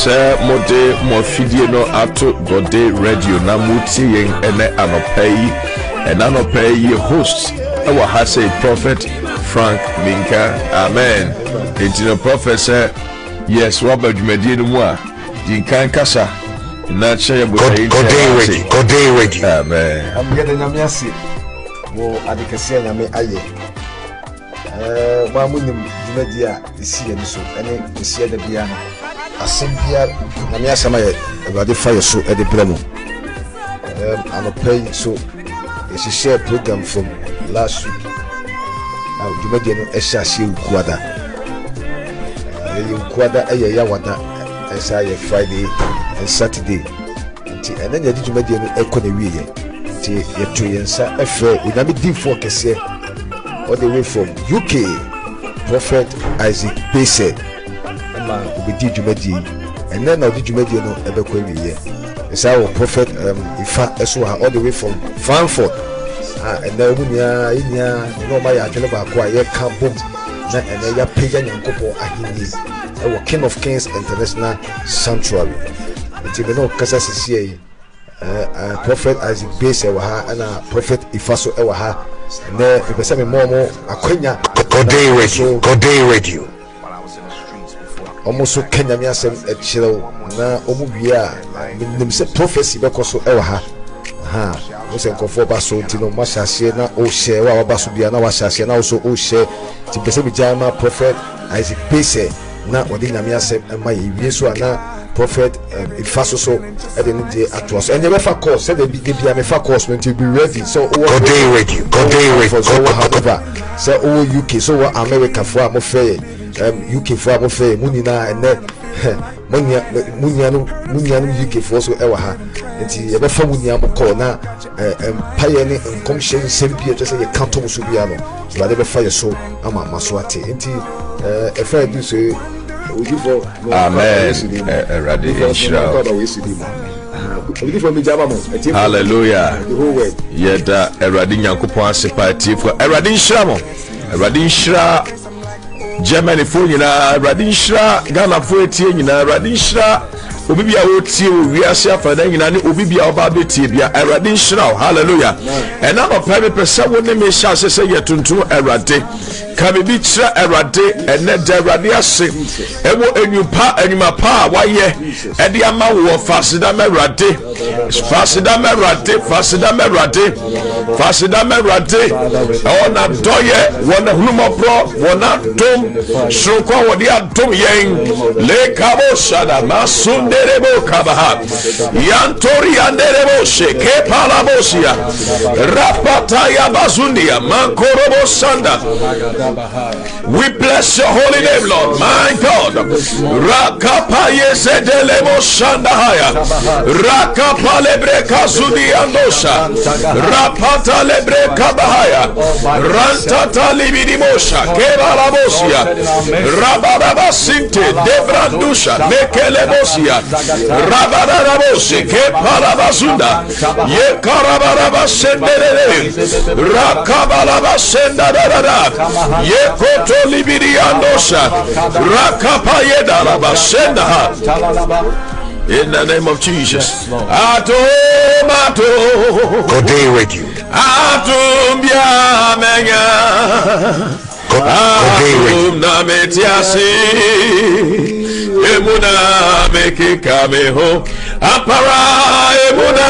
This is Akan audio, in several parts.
Sir Mode Mofidie no ato Gode Radio na muti yen ene anopai and anopai host our Hase Prophet Frank Minka. Amen. Into Professor, yes, Robert Medie no more. Dinkan Kasa. Na share Gode Radio. Amen. I'm getting a messy. Wo adikasi nyame aye. Wa munim media isi ye so ene isi da bia no. Asembia nyame asama ye Awurade fa ye so e de bremo. I'm pay so it's a share program from last week. The media no esha she ukuada. Ukuada eye ya wada esa ye Friday and Saturday. Nti ene nya di media no ekọ na wiye. Nti ye to yensa efe unami di for kese all the way from UK. Prophet Isaac Bese ama obedi dwumadi and then the dwumadi no ebekọ wiye. It's our Prophet Ifa Eswa all the way from Frankfurt. And then inya no my adwene ba ko aye campum na ene ya pega nyankopo ahini e King of Kings International Sanctuary. It be no kasa sisi Prophet Isaac Base wa ha na Prophet Ifa so e wa ha na be se me momo akwanya Gode Radio almost Kenya mi asem e chiro na omu bia nim se prophecy be ko so e wa ha we say comfort baso ntino mashashe na o share wa baso bia na wa shashe na also o share ti pese bi jama Prophet Isaac Base na odi nyame asem ma ye so na Prophet Ifaso so e de ndi atwas enye be fa course say de bia me fa course when to be ready so Gode Radio so however say o UK so what America for am fe UK for am fe munina ene munya UK for so e wa ha nti e be fa munya mo call na paye ne nkomhye nsempie to say ye kanto so bia no so de be fa ye so ama maso ate nti e fa du so Amen. Hallelujah. Yeda Eradi Nyankopon asepati for Eradi Nshiramo. Eradi Nshira Germany fo nyina, Eradi Nshira Ghana fo etie nyina, Eradi Nshira obi bia wo tie wo wiase afada nyina ne obi bia oba betie bia Eradi Nshira. Hallelujah. Ena no pa be pese wo ne me sha sese yetuntum Eradi. Kabibi chira Erade ene de Erade ase ewo enyuma pa waye ede ama wo fasida merade ona doye wona hunumo pro wona dom shoko wodi adom yen le kabo shada masunderebo kabaha yantori anderebo sheke palabosia rapata ya bazundia mankorobo sanda. We bless your holy name, Lord, my God. Rakapa yesedelemo shandahaya. Rakapa lebreka sudi andosha. Rapata lebreka bahaya. Rantata libidimosha. Kebalabosia. Rababa sinte debrandusha. Mekelebosia. Rabarabosi. Kepalabasunda. Yekarababa sendelele. Rakabalaba sendadada. Yekoto libiri andosha rakapa yedala basenda. In the name of Jesus. Ato Gode Radio. Atum bia menya. Atum na metiasi. Emuna meke kameho. Apara emuna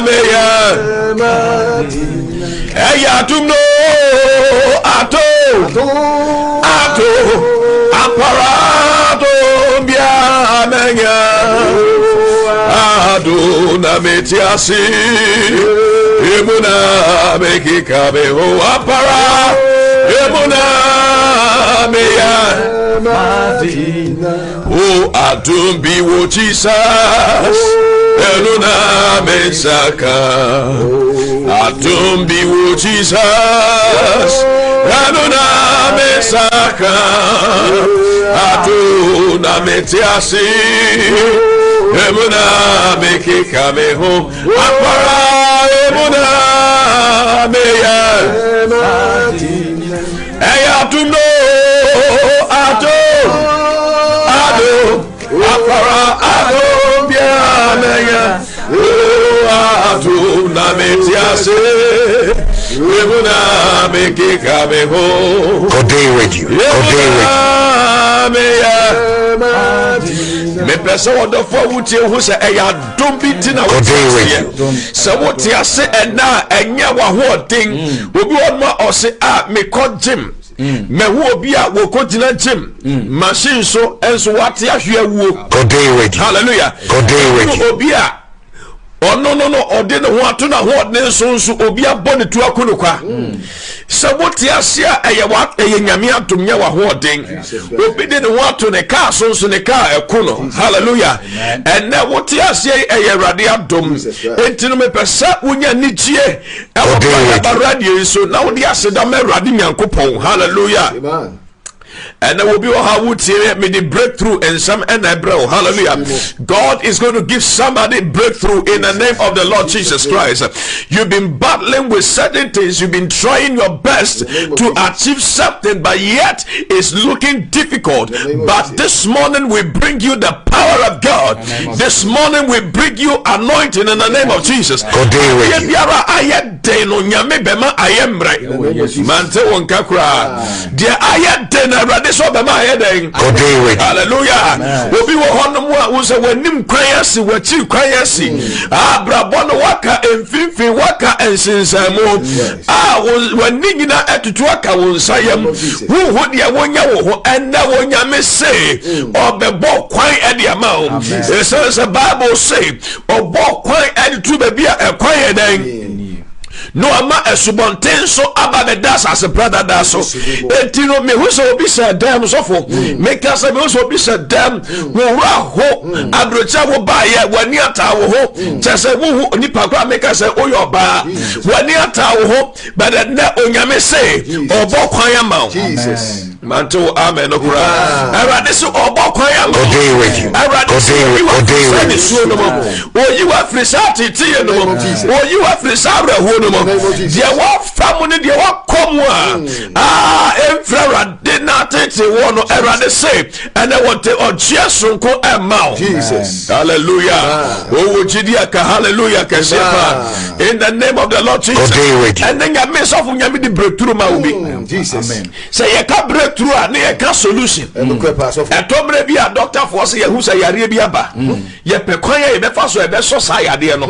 meya. Eyatum no ato aparato bia menya ado na metiasi emuna meki kabe ho apara emuna meya o adum bi wo Jesus eluna mesaka adum bi wo Jesus eluna mesaka aduna metiasi emuna meki kame ho apara emuna meya eya tuno ado metiase webuna mekika meho Godday Radio me pesa wonderful wutie hu se eya dom bi tina wutie se wotie ase ena enya wa ho den obi won ma ose a me ko gym me wo obi a wo ko gina gym machine so enso wate ahwe awuo Godday Radio hallelujah Godday Radio obi a no ode ne ho ato na ho ne nso obi abɔ ne tu akonokwa se wote ase a eye nyame atom nya wa ho den obi de ne ho ato ne car so ne car ekono hallelujah ene wote ase eye awurade adom entino me pesa unya nigie e wo radio so na wo de ase da me awurade nyankopɔn hallelujah amen. And there will be a breakthrough in some enabro. Hallelujah. God is going to give somebody breakthrough in the name of the Lord Jesus Christ. You've been battling with certain things. You've been trying your best to achieve something, but yet it's looking difficult. But this morning we bring you the power of God. This morning we bring you anointing in the name of Jesus. Hallelujah. Obi wo hono mu a wo se wanim kwan ase wachi kwan ase abrabo no waka emfinfin waka ensinsamu wani nyina atutu aka wo nsayam wo de wonya wo ho enda wonya me se obebo kwan e de ama o se Bible say obo kwan e tu ba bia e kwan e dan no ama esubonten so ababedas as a brother da so etino me hu so obi say dem so for make us me hu so obi say dem wo ra ho abrocha wo ba ye wani ata wo ho chese wo nipa kwa make us say oyo ba wani ata wo ho but na onyame say obo kwan ama Jesus manto amen okura arade so obo kwan ama arade so you are free sati tie no you are free sabra ho no dia wa famu ne dia wa komu emfra de na tete wono erade say and I want to ojesu nko emma Jesus hallelujah oh jidia ka hallelujah ka sepa in the name of the Lord Jesus and then ya miss off nyame di breakthrough ma obi Jesus amen say ya ka breakthrough na ya ka solution etomre bi a doctor for say ya hu say yare bi aba ye pekwan ya be fa so e be so sa yade no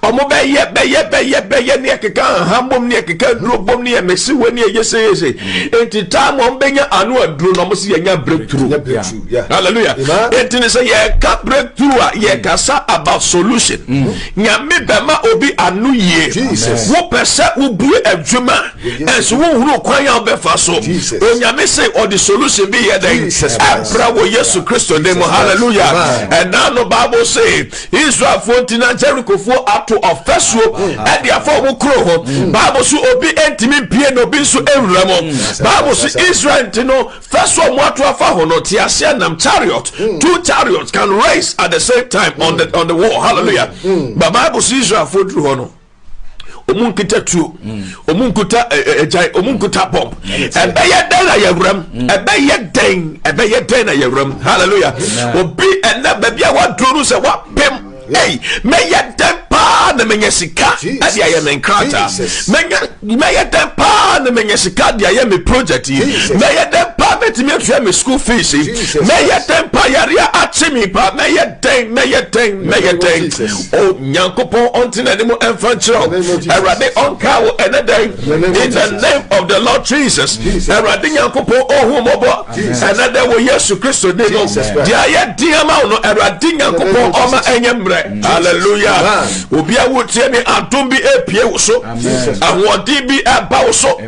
omo be ye ne keka hambom ne keka drobom ne mesi woni yesese enti time on benya anu aduro no mo se yanya breakthrough hallelujah enti ne say ye ka breakthrough ye kasa about solution nyame bema obi anu ye wo pesa wo bue adwuma enso wo huru kwan ya obefa so onyame say or the solution be ye then abra wo Yesu Kristo name hallelujah and now the Bible say Israel for tina Jericho for ato of first and therefore wo kro ho Bible so obi entimi pie no bi so ewura mo Bible so Israel no first one mo ato afa ho no ti ase nam chariot two chariots can race at the same time on the wall hallelujah but Bible so Israel for dru ho no omunkuta tuo omunkuta ejai omunkuta bomb ebeye den na yewram ebeye den na yewram hallelujah obi ena babia wa duru se wa pem hey meye den pa na menye sika ade aye men krata meye den pa na menye sika de aye me project meye den pa metimi atwa me school fees meye den pa yare achimi pa meye den o nyankopon ontina ne mo enfanchiro erade onkawo eneden in the name of the Lord Jesus erade nyankopon ohumobo eneden wo Yesu Kristo de no dia aye diama no erade nyankopon oma enyemre hallelujah obi awotie ni atombi epie wo so ahodi bi eba wo so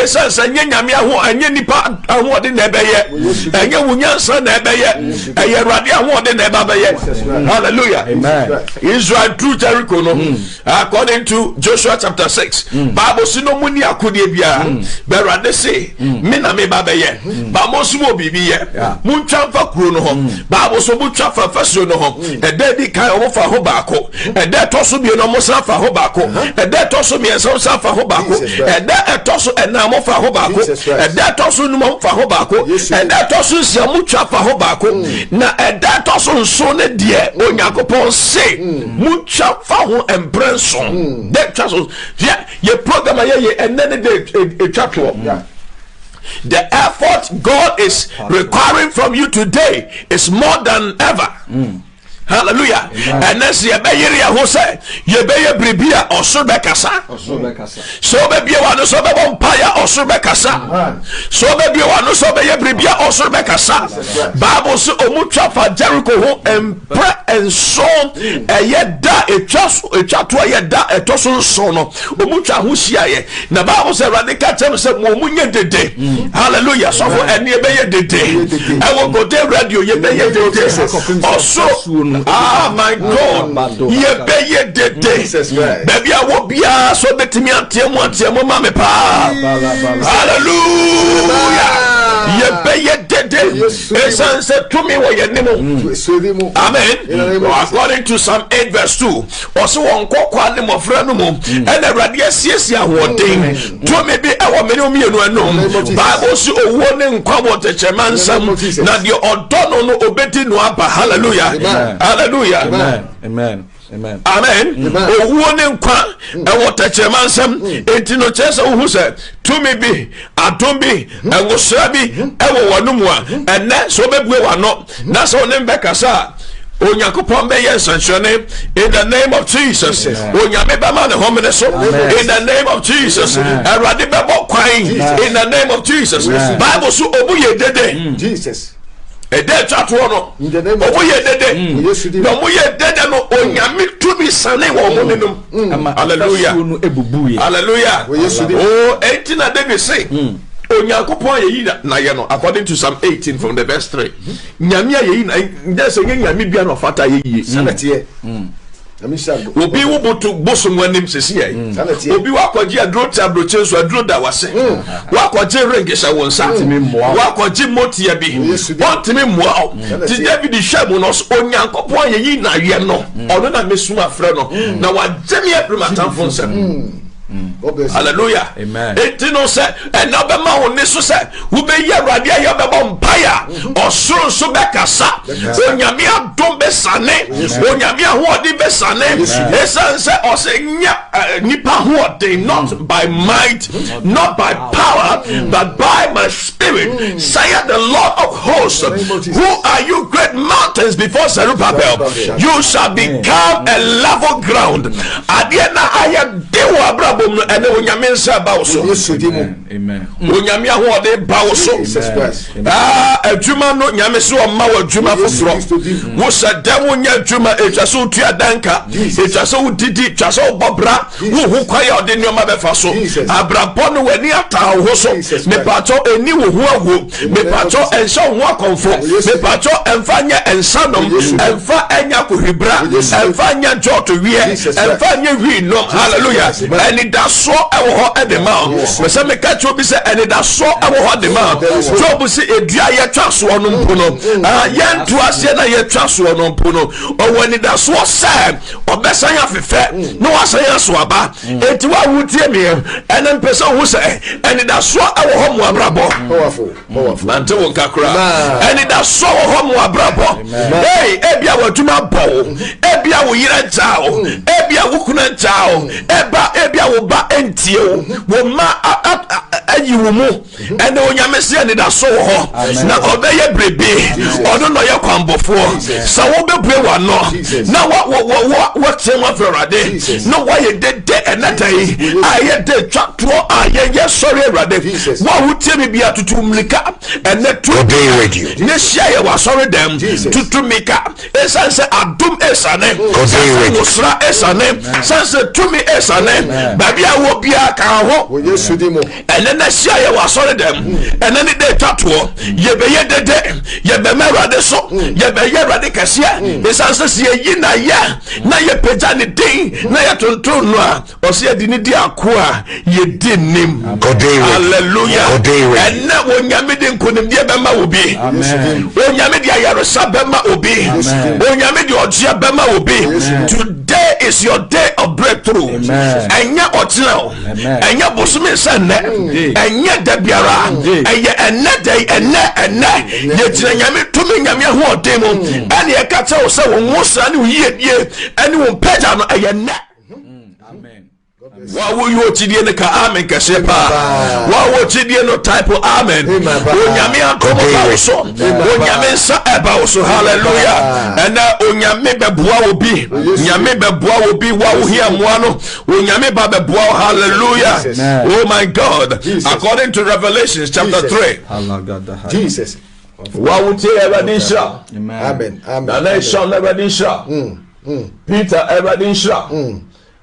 esa sanye nyame aho anye nipa ahodi na ebeye enye wunyansa na ebeye eye erade ahodi na ebeye hallelujah amen Israel through Jericho no according to Joshua chapter 6 Bible sino muni akode bia berade say me na me babeye ba mo sumo bibiye muntwa fa kuro no ho Bible so butwa fa fasio no ho ede di kan wo fa ho baako ede to so bi no no mo san fa ho baako eda to so me san fa ho baako eda to so ena mo fa ho baako eda to so no mo fa ho baako eda to so sia mo twa fa ho baako na eda to so nso ne de Onyankopon se mo twa fa ho emprenson de twa so ye program ye enene de twa to. The effort God is requiring from you today is more than ever. Hallelujah. And then see a who say ye be ye bribia or subekasa. So be you want to sobe umpire or subekasa. So be you want to sobe ye bribia or subekasa. Bible say omucha for Jericho ho empre and so a yeda a chatu a yeda a tosun sono omucha who shia na Bible say radical term say momunye dede. Hallelujah. So for any be ye dede. I will go to radio ye be ye dede. Also ah my God, ye be ye dede. Baby I will be so betimi atiemu mame pa. Hallelujah. Ye be ye dede. Esan se to me wo ye nimo. Amen. According to Psalm 8 verse 2, also won kokwa ne mofra no mo and Awurade asiesie ahoden to me bi e wo me no mienu anom. Bible say owo ne nkwa wo techema nsam na de odo no obedi no aba. Hallelujah. Hallelujah. Amen. Amen. Amen. Amen. Owo ne nkwa e wo techema nsam enti no chese wo say to me bi adom bi engosra bi e wo wonum a enne so bebue wano na so ne mbekasa Onyankopon be yes and in the name of Jesus. Onyame be ma ne homene so in the name of Jesus. Awurade be bo kwan in the name of Jesus. Bible so obu ye dede Jesus. E de twato no obu ye dede no mu ye dede no onyame to be sane wo mo nenum. Hallelujah. Hallelujah. Oh 18 na David say Onyankopon ye na ye no according to Psalm 18 from the verse 3. Nyame ye na ndese nyame bia no fata ye sanete obi wo botu bosom wanim sesi ye obi wakwaji adro tabroche so adro da wase wakwaji rengesha wonsa wakwaji motia bi wontimi moa ti David shabu no Onyankopon ye na ye no ono na mesuma afre no na wajemi aprematan fonsem. Hallelujah. Amen. Enti no say and now be ma woni so say wo be ye Awurade ayo be bompaya osoro so be kasa onyame adom be sane onyame ahodi be sane esan say osenya nipa hodi not by might not by power but by my spirit saith the Lord of hosts. Who are you great mountains before Zerubbabel? You shall become a level ground. Adiena aya dewo abrabo and onyame nsa ba wo so. Amen. Onyame ahode ba wo so. Adwuma no nyame so ma wo adwuma foforo. Wo sadam nya adwuma etwaso utua danka etwaso udidi etwaso bobra wo hu kwaya ode nyoma be fa so. Abrabo no wani ata wo so. Me pato eni wo hu awo. Me pato enso hu akonfo. Me pato emfa nya ensanom emfa enya kohibra emfa nya joto wie emfa nya wi no. Hallelujah. And that so ewo ho edema we say me catch obi say and that so ewo ho edema Job say edua ye twa so no mpo no ye ntu ase na ye twa so no mpo no o wani that so say obesan afefe no wasan so aba enti wa wutie me and person who say and that so ewo ho mu abrabo powerful man to kakra and that so ho mu abrabo hey ebia waduma bo ebia wo yire jao ebia wo kuna jao ebia wo ba entie wo ma ayiwo mu ene onyame se ne da so ho na obeye brebe ono no ye kwambofo sa wo bebue wa no na wo tema Awurade no wa ye dede enatai aye de twatro aye ye sori Awurade wo hutemi bia tutumlika ene to radio ne shia ye wa sori dem tutumika esanse adum esane usra esane sanse tumi esane babia wo bia ka ho wo Yesu di mo ene na shia ye wa sori dem ene ne de twatro ye be ye dede ye be Awurade so ye be ye Awurade kase esanse se yi na ye peja ne din na ye tonton no a o se di ni di akoa ye di nim. Hallelujah. Ene wo nyame de nkonim de be ma obi wo nyame de ayaresa be ma obi wo nyame de ojia be ma obi. Today is your day of breakthrough. Enya otino. Enya bosumi senne. Enya debiara. Enya enne day enne. Yetina nyame tumi nyame ho odemo. Ene ye kata wo se wo musa ne yie ene wo pagya no eye ne. Amen. Wa you chidie ne ka amen ka sepa. Wa chidie no type of amen. Onyame akomo ba so. Onyame sa eba so. Hallelujah. And onyame beboa obi. Nyame beboa obi wa wo hia moa no. Onyame ba beboa. Hallelujah. Oh my God. According to Revelation chapter 3. Jesus. Wa wo tie Erade Nshira. Amen. Na shall Erade Nshira. Peter Erade Nshira.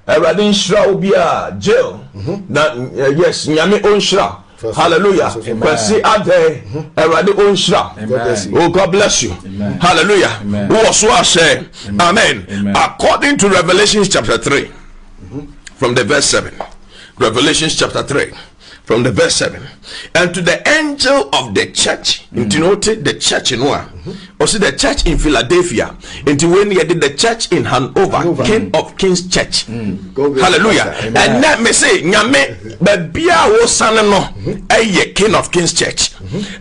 Erade Nshira obia jail. Na yes, nyame onshira. Hallelujah. Kwasi ade Erade onshira. Oh, God bless you. Amen. Hallelujah. Amen. According to Revelation chapter 3 from the verse 7. Revelation chapter 3 from the verse 7. And to the angel of the church, noted the church in Noah, also the church in Philadelphia, into when he did the church in Hanover, King of Kings Church. Hallelujah. And let me say, Nyame, Babia was son no, a King of Kings Church.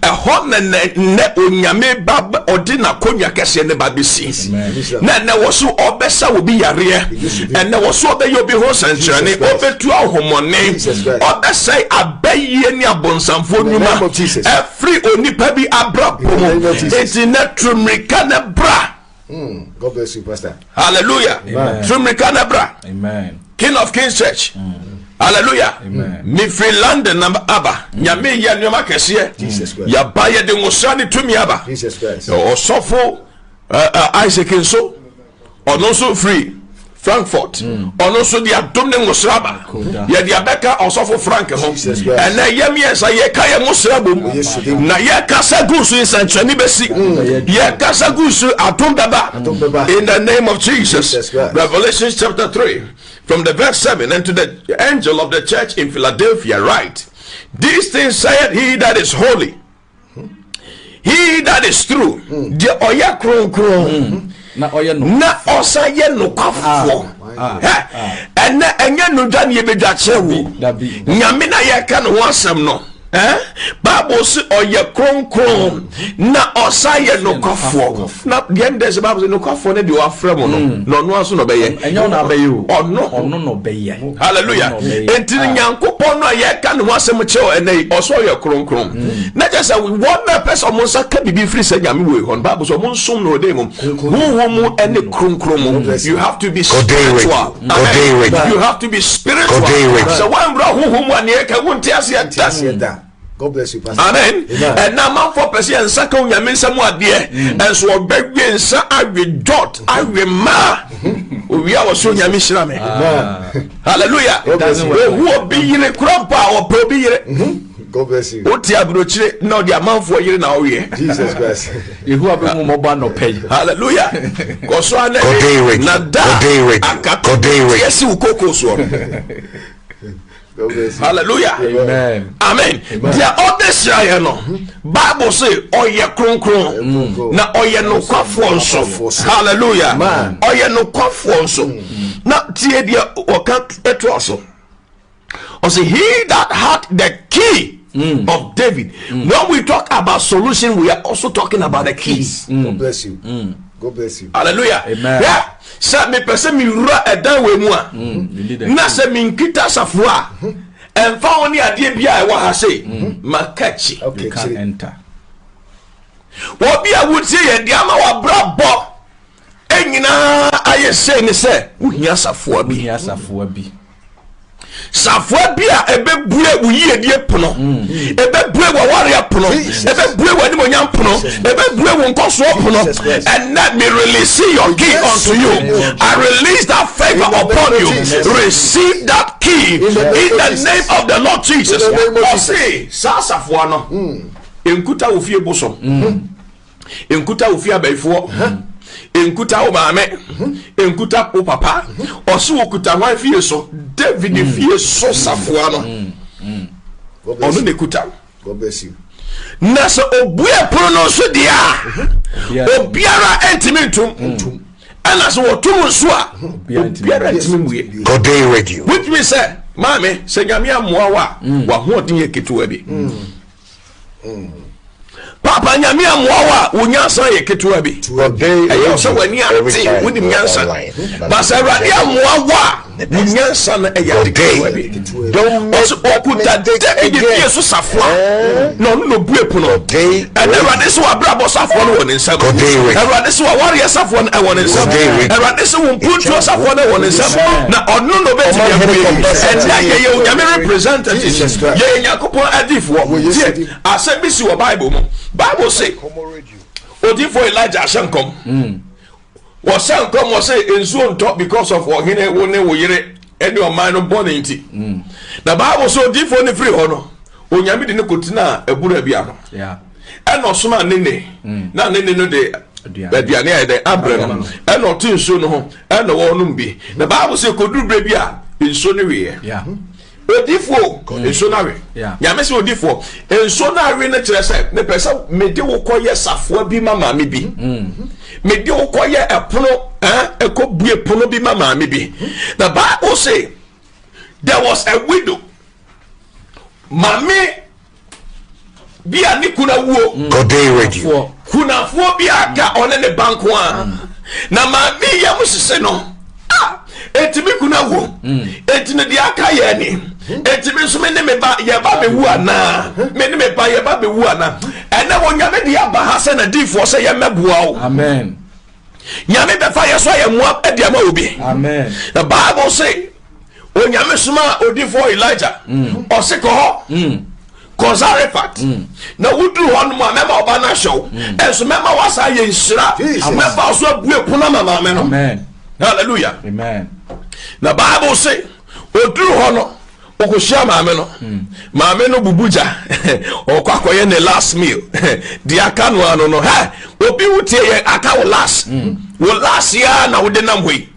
A hot ne Nyame Bab or dinner Konya Cassia ne Babisi. Now was so Obessa will be a rear, and there was so that you'll be horse and journey over to our home name. Or say, I bay any abonsam for Numa. Every onipa be abra pomo. It's in that Trumricana bra. God bless you, Pastor. Hallelujah. Trumricana bra. Amen. King of Kings Church. Hallelujah. Amen. Me free London number Abba. Nyame ya nyama kesiye. Jesus Christ. Ya baye de ngosani tumi Abba. Jesus Christ. Osofo Isaac Nso. Ononso free Frankfurt. Also the Abdomne Musraba. Ya the Abeka Osofo Frank home. And na yemiesa ye kaya Musrabum. Na ye kasa gusu in Sanchani Besi. Ye kasa gusu Atumbaba. In the name of Jesus. Revelation chapter 3 from the verse 7. And to the angel of the church in Philadelphia write, these things saith he that is holy, he that is true, the oya kron na oya no na osaye no kwafo and na enya no dan ye bedwa chewo nyame na ye ka no asem no Bible say oya kron na osaye no kwafo na dem des Bible say no kwafo na de wafrem no no no aso no beye enya no abeye ono no beye. Hallelujah. Entini nyankopon no ye ka no asem chewo enei oso oya kron na just say one person mo sa ka bibi free say nyame we hon Bible so mo nsom no dey mo mu ene kron you have to be spiritual. You have to be spiritual. So one bro who one ye ka wonte ase da. God bless you, Pastor. Amen. And now man for person and second nyame nsam ade and so begwe nsa awe dot awe ma we are so nyame shira me. Hallelujah. Who obi yire krampa or probi yire. God bless you. Oti abrochire na the man for yire na oye. Jesus Christ. Yehu abemu moba no pay. Hallelujah. Koso ane na da akakode yesi ukoko so. Hallelujah. Amen. Amen. The other side no Bible say oye kronkron na oye no kwafo nso. Hallelujah. Oye no kwafo nso. Na tie dia oka eto aso. O say he that had the key of David. When we talk about solution, we are also talking about the keys. God bless you. God bless you. Hallelujah. Amen. Yeah. Sa me pese mi wura edan we mu a. Na se mi nkita safo a. Emfa oni ade bia e wa ha sei. Makachi. Okay, You can enter. Wo bia wuti ye dia ma wa brabo. Enyina aye sei ni se. Uhia safo abi. Uhia safo abi. Safo bia ebebue uyi edie pono ebebue wa ware pono ebebue wa nimonyam pono ebebue wo nkoso pono and let me release your key unto you. I release that favor upon you. Receive that key in the name of the Lord Jesus. Say safo no enkuta ofie bosom enkuta ofie abaifo enkuta o maame enkuta o papa oso okuta wan fie so David fie so safoa no onu ne kuta. God bless you. Na so obue prono so dia obiara entimentum and as what two swa Today Radio. which we say mame se nyame amoa wa ho den yeketu abi papa nyame amoa wa onyansa yeketu abi Today ayo so wani ate woni nyansa ba se awurade amoa wa nyansa na yeketu abi don't also okuta de yesu safo no buepu no today and awurade so abrabo safo no woni nsam awurade so warrior safo no woni nsam awurade so wonputu safo no woni nsam na ono no beti ya and ye nyame representative ye yakopon adifo asebisi wo Bible say odifo Elijah shankom was shankom was say enso on top because of ohene woni wo yire any o man no born nti na Bible so odifo ni free hono onyame de ne kotina abura bia no and osoma nene na nene no de aduane ay de abraham and o tinso no ho and wo no bi na Bible say koduru bre bia enso no we odifo enso na we nyame se odifo enso na we ne kire se ne pesa me de wo koye safo bi mama me bi me de wo koye epono ekobue pono bi mama me bi the Bible say there was a widow mame bia ni kuna wuo Today Radio. kuna fo bia ga one ne banko a na mame ya musese no etimi kuna wuo etine dia aka ye ni etimi so me ne me ba ye ba be wu ana me ne me ba ye ba be wu ana ene wo nyame dia ba ha se na difo se ye meboa o amen nyame be fa ye so ye moa e dia ma obi amen the Bible say o nyame suma odifo Elijah o se ko ho Zarephath na wudu hon mo mema oba na show enso mema wasa ye nshira mema so abue puna mama me no amen hallelujah amen na Bible say oduru hono okoshia maame no bubuja okwakoye ne last meal dia kanu anu no ha obi wutie ye aka wo last ya na wode nam hoi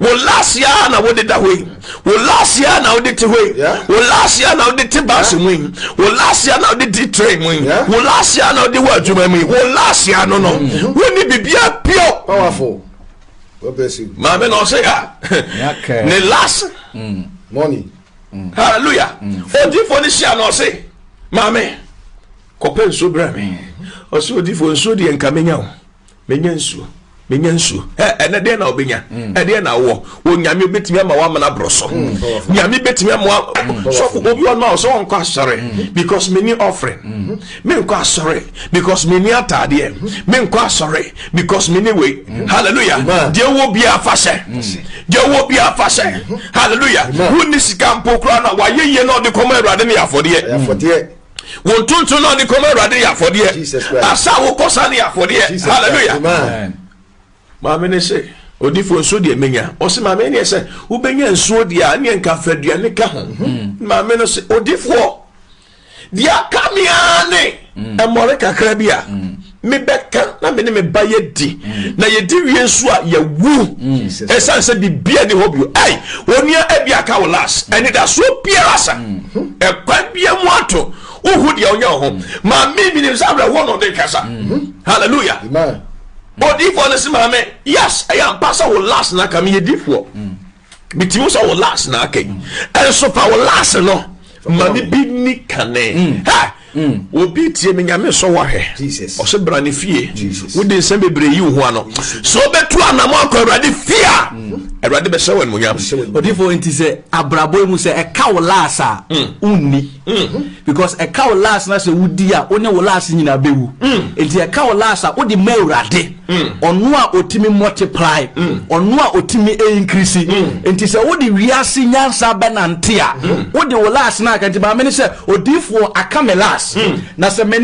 wo last ya na wode da hoi wo last ya na wode te hoi wo last ya na wode te bas mu wo last ya na wode te train mu wo last ya na wode wa djuma mu wo last ya no woni bibia pio powerful. God bless you. maame no say ha ne last Money. hallelujah odifo ni sia no say maame kope nso bra me o say odifo nso de nka menya wo menya nsu ene de na obenya de na wo onyame betimi ama wa mana broso nyame betimi ama so ko obi on ma so on kwa sore because many offering me kwa sore because many atade me kwa sore because many way hallelujah de wo bia afase hallelujah woni sika mpokra na wa yeye na de koma awurade ne afode won tuntun na de koma awurade afode asa wo kosa ne afode hallelujah amen maame ne se odifo nso de menya o se maame ne se wo benya nso de a ne nka faduane ka ho maame no se odifo dia kamiane emore kakra bia me beka na me ne me ba ye di na ye di wie nso a ye wu esan se bibia ne hobio ai onia abia ka wolas ene da so piara sa e kwa bia mu ato uhu dia onya ho maame bi ne sabra wo no de kasa hallelujah Amen. odifo ne se maame yes I am pastor will last na ka me yedifo bitimu so will last na ka enso pa will last no maame bi ni kane ha obi tie me nyame so wahwe Jesus o se bra ne fie wo de nsem bebre yi ho ano so betu anamo akọ awurade fia awurade be sewen mo nyam odifo enti se abrabo mu se e ka wo last a unni because e ka wo last na se wudi a one wo last nyina bewu enti e ka wo last a wo de ma awurade ono a otimi multiply ono a otimi increase enti se wo de wiase nyansa benante a wo de wo last na ka nti ba me ne se odifo aka me last na se me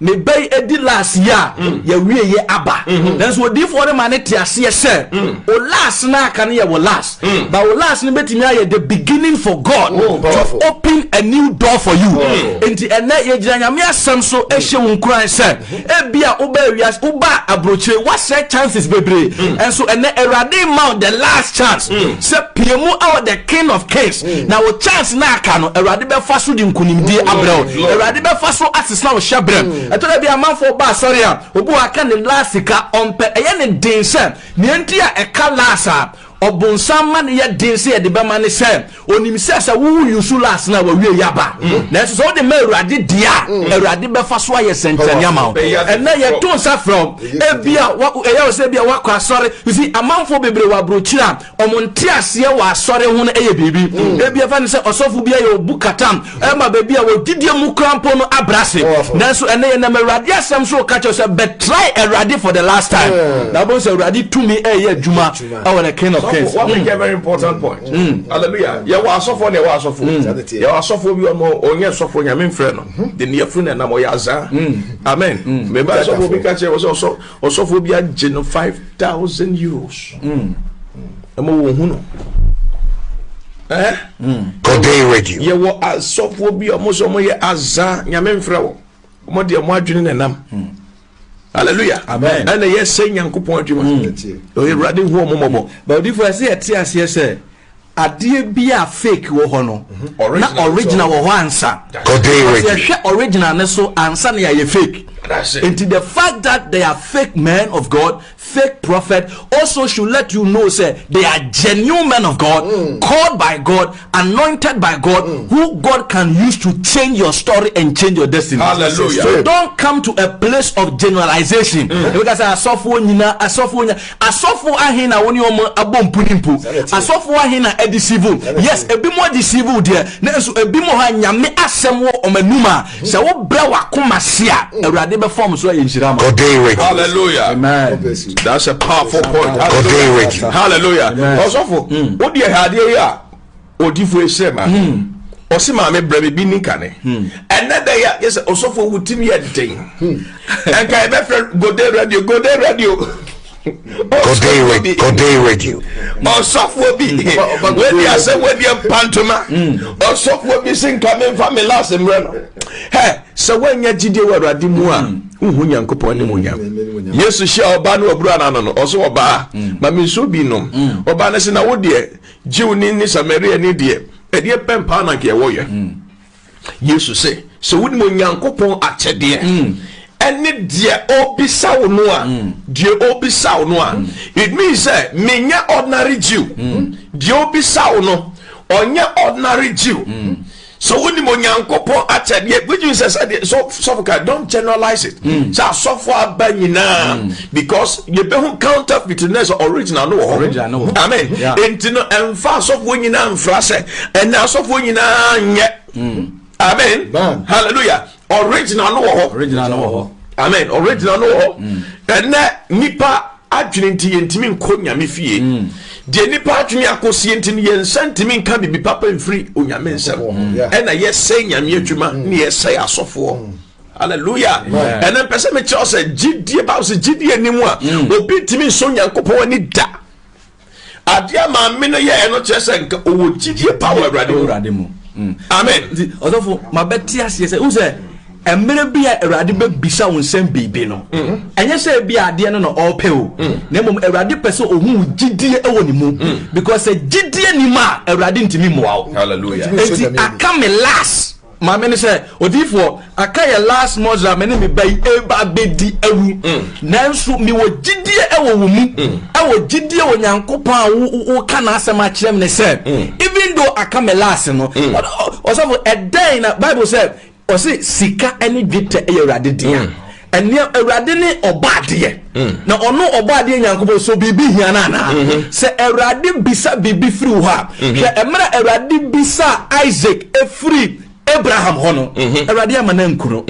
bay edi last ya ya wie ye aba then so odifo de ma ne te ase se o last na aka ne ye wo last but wo last ne betimi aye the beginning for God to open a new door for you enti ene ye gira nyame asem so ehye wo nkuran se ebia oba wias abrochire what set chances bebre and so ene erade mount the last chance se piemu our the king of kings na wo chance na aka no Awurade be fa so di nkunimdie abrɛw Awurade be fa so asesna wo hyebrɛm ɛtɔda bi amanfo ba sorry a obu aka ne lasika ompe eye ne den sɛ ne enti a ɛka lasa obonsam man ye den sɛ de be man sɛ onim sɛ wo yusu las na wa wie yaba na so so de ma Awurade dia Awurade be fa so aye sentanya ma ɛna ye ton sa from ebia ɛyɛ wo sɛ bia wa kwa sorry you see amanfo bebre wa brochira omonte ase wa sorry ho no ɛyɛ bibi ebia fa ne sɛ osofo bia ye obu katam ɛma be bia wo didie mu krampo no abrase na so ɛna ye na Awurade asɛm so ka kyerɛ sɛ but try Awurade for the last time na bo sɛ Awurade tumi ɛyɛ adwuma ɛwɔ the king of kings. One thing, a very important point. Hallelujah. You are so for you are so for you are so for you are more on your so for your main friend. The near friend and Namoyaza. Amen. Maybe I saw for because was also for be a gen 5,000 euros. God radio. You were so for be almost on my Aza, your main friend. What dear margin and nam. Hallelujah. Amen. And yes, saying Uncle Point, you must be ready home. But if I say a tears, yes, sir, a dear be a fake wohono, original answer. Original, so answer you fake. That's it. Into the fact that they are fake men of God, fake prophet, also should let you know, say they are genuine men of God, called by God, anointed by God, who God can use to change your story and change your destiny. Hallelujah. So don't come to a place of generalization. Because asofo ahina woni omo abom punimpu. Asofo ahina e deceive. Yes, e bi mo deceive there. Na so e bi mo ha nyame asem wo omanuma. Se wo bra wakoma sia. Hallelujah. Amen. That's a powerful point. Hallelujah. Hallelujah. Also, what do you have here? Odifo Esema. Osima me brebe bi nikane. And that day, yes, also for Utimi editing. And can I go there radio? Go there radio. Go day radio. Or software be when you say when you pantoma or software be sing coming from me last and run. Hey, so when you did your radimua, Nyankopon ni munya. Yesu sha oba no obru anano no oso oba ma me so bi no oba na se na wo de jiw ni Samaria ni de e de pempa na ke wo ye. Yesu say so wo ni Nyankopon akyede any dear obisaw no a dear obisaw no a it means say menya ordinary Jew dear obisaw no onye ordinary Jew so when mo Nyankopon atade which means say so don't generalize it so for banyina because you be who counterfeit original no amen entino emfa so for nyina mfra say and now so for nyina nye amen hallelujah original no amen original no and nipa adwene nti yentimi nko nyame fie de nipa adwene akosie nti yensantimi nka bibi papa mfiri onyame nsem and yesay nyame adwuma ne yesay asofo hallelujah and then person me tell say gidie ba so gidie nimu a obi timi so Nyankopon ani da adia ma me no ye no chese nka owo gidie power Awurade mu amen odofo mabeti ase say who say emere bia Awurade be bisa wonsem bibi no enye say bia ade no no ope o na mom Awurade pese ohun gidie ewo ni mu because gidie ni ma Awurade ntimi moa o hallelujah enti aka me last ma me say odifo aka ye last mozra me ne me bai eba bedi awu nanso mi wo gidie ewo wo mu ewo gidie wo Nyankopon wo kana asema kyerem ne say even though aka me last no also a day na Bible said o se sika ani dwetɛ ɛyɛ Awurade dia ɛne Awurade ne ɔbaade na ɔno ɔbaade Nyankopɔn so bibi hia na na sɛ Awurade bisa bibi firi hɔ a hwɛ ɛmra Awurade bisa Isaac efiri Abraham hono Awurade amana nkuro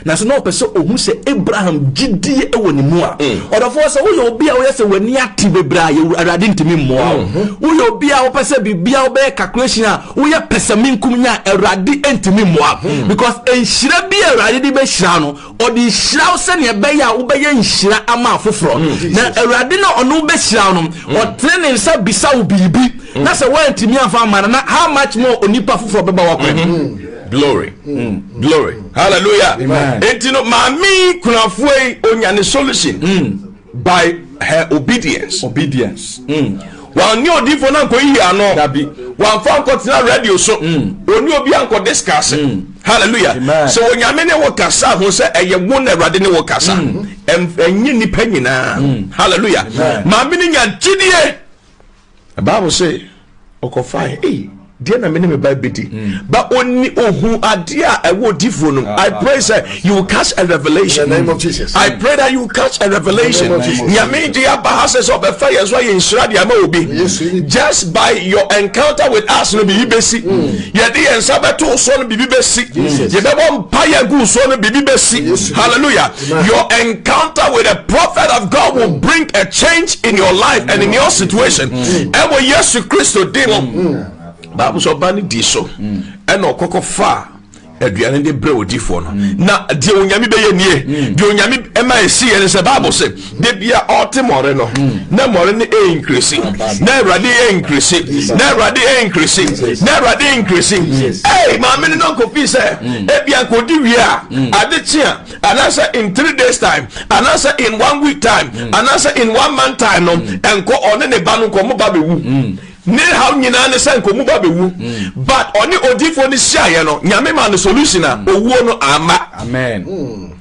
na so no pese ohun se Abraham gidie ewo ni mu a odofo se wo ye obi a wo yese wani ati bebra ye Awurade ntimi mmoa wo ye obi a wo pese bibia wo be calculation a wo ye pese minkum nya Awurade ntimi mmoa because enhira bi Awurade di be hira no odi hira wo se ne be ya wo be ye nhira ama afoforo na Awurade na ono be hira no o training sa bisa wo bibi na se wo ntimi afa ma na how much more onipa afoforo beba wo kwen glory glory hallelujah entino mami kunafue onyane solution by her obedience One new different uncle no one found continental radio so only obi anko discuss hallelujah. So when you many workers who say a young radini workers and you penny hallelujah. My meaning and GDA. The Bible say okofai dear na many by bidi but only who are dear I will different. I pray sir you will catch a revelation in the name of Jesus. I pray that you will catch a revelation. Nyame dear bahases of a fire so in shradia mobi just by your encounter with us no be besi ye dey ensabeto so no be besi ye be bon paya gu so no be besi hallelujah. Your encounter with a prophet of God will bring a change in your life and in your situation. And when Jesus Christ did Bible so bani di so eno kokko fa aduane de bre odifo no na de onyame be ye nie de onyame ema esi ye se Bible say de bia otemore no na more ne increase na awrade increase na awrade increase na awrade increase ma me no ko fi say e bia ko di wi a ade chia anasa in 3 days time anasa in 1 week time anasa in 1 month time no enko one ne ba no ko mo ba be wu ne how nyina ne san ko mu ba bewu but oni odifo ni sia no nyame ma no solution a owuo no ama amen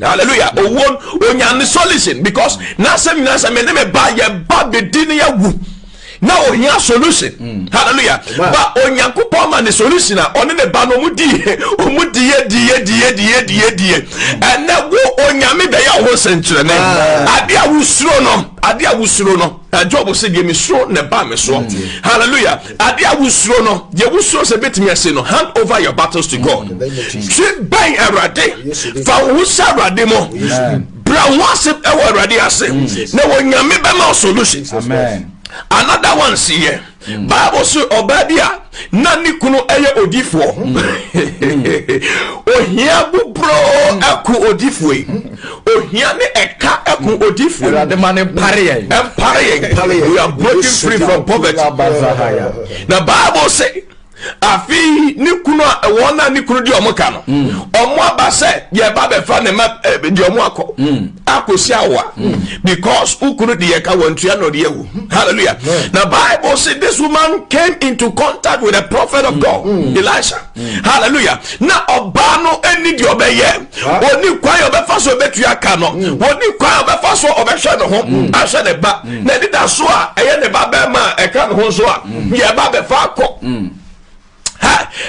hallelujah owuo onya ne solution because na sem me ne me ba ye ba be din ya wu na ohia solution hallelujah but onyankopon ma ne solution a oni ne ba no mu die and na wo onyame be ya ho senkyere ne ade a wusuro no Job said ye me sro ne ba me so hallelujah ade a wusuro no ye wusuro se betimi ase no hand over your battles to God treat by erade fa wo sa erade mo bra wase e wo erade ase na wo nyame be ma solution amen. Another one see here Bible say obadia na ni kunu eye odifo ohia bubro aku odifo ohia ne eka aku odifo The man empire we are breaking free from poverty. The Bible say afi ni kunu wona ni kunu di omoka no omo aba say ye ba be fa ne ma di omo akosi awa because ukunu di ye ka wantua no de ewu hallelujah. The Bible say this woman came into contact with the prophet of God Elisha hallelujah. Na oba no eni di obeye oni kwan obefa so betua ka no oni kwan obefa so obehwe no ho ahwe ne ba na dida so a eye ne ba ba ma e ka no ho so a ye ba be fa akọ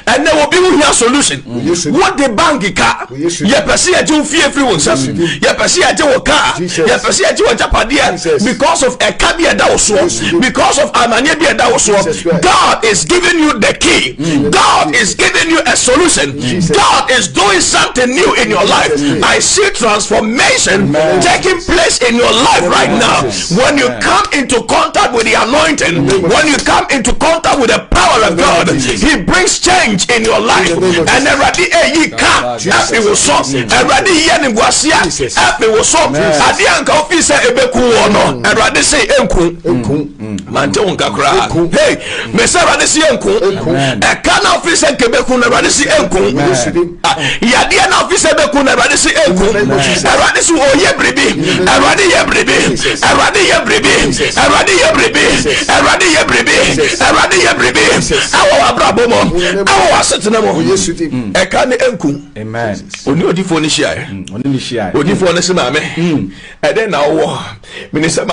and there will be a solution. What the bank car? You perceive a Jew fear free one. You perceive a Jew car. You perceive a Jew Japadia because of a cabia dawso, because of Amanebia dawso. God is giving you the key. God is giving you a solution. God is doing something new in your life. I see transformation taking place in your life right now. When you come into contact with the anointing, when you come into contact with the power of God, He brings change in your life. And already ye can happy will so already yen wasia happy will so adianka officer ebeku ono already say enku mante onka kra hey me say already say enku e kana officer kebeku na already say enku yade na officer beku na already say enku already so oye bribi already ye bribi already ye bribi already ye bribi already ye bribi already ye bribi awo abrabomo awo asetena mo Yesu di e ka ne enku amen oni odifo ni hia oni ni hia odifo ne se ma me e den na wo minister